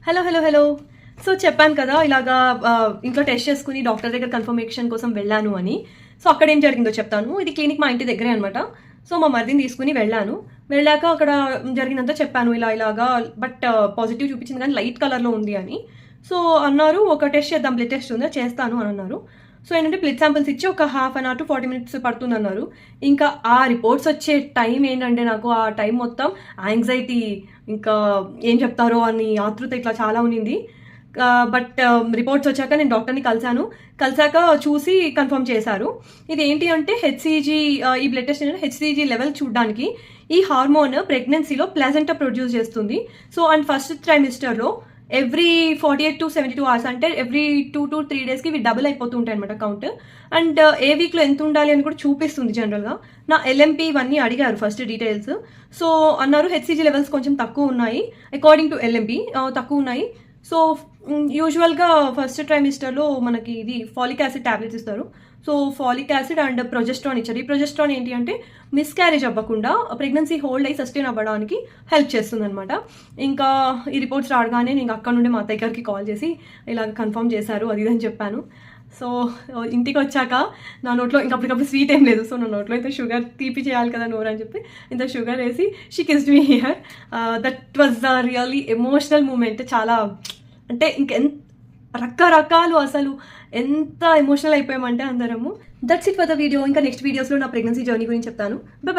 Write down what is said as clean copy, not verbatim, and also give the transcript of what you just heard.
Hello hello hello so చెప్పాను కదా ఇలాగా ఇంట్లో టెస్ట్ చేసుకుని డాక్టర్ దగ్గర కన్ఫర్మేషన్ కోసం వెళ్ళాను అని. సో అక్కడ ఏం జరిగిందో చెప్తాను. ఇది క్లినిక్ మా ఇంటి దగ్గరే అనమాట. సో మా మరిదిని తీసుకుని వెళ్ళాక అక్కడ జరిగినంత చెప్పాను. ఇలాగా బట్ పాజిటివ్ చూపించింది కానీ లైట్ కలర్లో ఉంది అని. సో అన్నారు ఒక టెస్ట్ చేద్దాం, బ్లడ్ టెస్ట్ ఉందా చేస్తాను అని అన్నారు. సో ఏంటంటే బ్లడ్ శాంపిల్స్ ఇచ్చి ఒక ½ అన్ అవర్ టు 40 minutes పడుతుంది అన్నారు. ఇంకా ఆ రిపోర్ట్స్ వచ్చే టైం ఏంటంటే నాకు ఆ టైం మొత్తం యాంగ్జైటీ, ఇంకా ఏం చెప్తారో అని ఆతృత ఇట్లా చాలా ఉన్నింది. బట్ రిపోర్ట్స్ వచ్చాక నేను డాక్టర్ని కలిసాక చూసి కన్ఫర్మ్ చేశారు. ఇది ఏంటి అంటే హెచ్సిజీ, ఈ బ్లడ్ టెస్ట్ ఏంటంటే హెచ్సిజీ లెవెల్ చూడడానికి. ఈ హార్మోన్ ప్రెగ్నెన్సీలో ప్లాజెంటా ప్రొడ్యూస్ చేస్తుంది. సో అండ్ ఫస్ట్ ట్రైమిస్టర్లో ఎవ్రీ 48 to 72 hours అంటే ఎవ్రీ 2 to 3 daysకి ఇవి డబుల్ అయిపోతూ ఉంటాయి అనమాట కౌంట్. అండ్ ఏ వీక్లో ఎంత ఉండాలి అని కూడా చూపిస్తుంది జనరల్గా. నా ఎల్ఎంపీ ఇవన్నీ అడిగారు ఫస్ట్ డీటెయిల్స్. సో అన్నారు హెచ్సిజీ లెవెల్స్ కొంచెం తక్కువ ఉన్నాయి అకార్డింగ్ టు ఎల్ఎంపీ, తక్కువ ఉన్నాయి. సో యూజువల్గా ఫస్ట్ ట్రైమిస్టర్లో మనకి ఇది ఫాలిక్ యాసిడ్ ట్యాబ్లెట్స్ ఇస్తారు. So phallic acid and progesterone ఇచ్చారు. ఈ ప్రొజెస్ట్రాన్ ఏంటి అంటే మిస్క్యారేజ్ అవ్వకుండా ప్రెగ్నెన్సీ హోల్డ్ అయ్యి సస్టైన్ అవ్వడానికి హెల్ప్ చేస్తుంది అనమాట. ఇంకా ఈ రిపోర్ట్స్ రాగానే నేను అక్కడ నుండి మా అత్తయ్య గారికి కాల్ చేసి ఇలా కన్ఫర్మ్ చేశారు అది అని చెప్పాను. సో ఇంటికి వచ్చాక నా నోట్లో ఇంకా అప్పటికప్పుడు స్వీట్ ఏం లేదు. సో నా నోట్లో ఇంత షుగర్ తీపి చేయాలి కదా నోరు అని చెప్పి ఇంత షుగర్ వేసి she kissed me here. That was the really emotional moment. చాలా అంటే ఇంకెంత రకరకాలు, అసలు ఎంత ఎమోషనల్ అయిపోయామంటే అందరము. That's it for the video. ఇంకా నెక్స్ట్ వీడియోస్లో నా ప్రెగ్నెన్సీ జర్నీ గురించి చెప్తాను. బాయ్.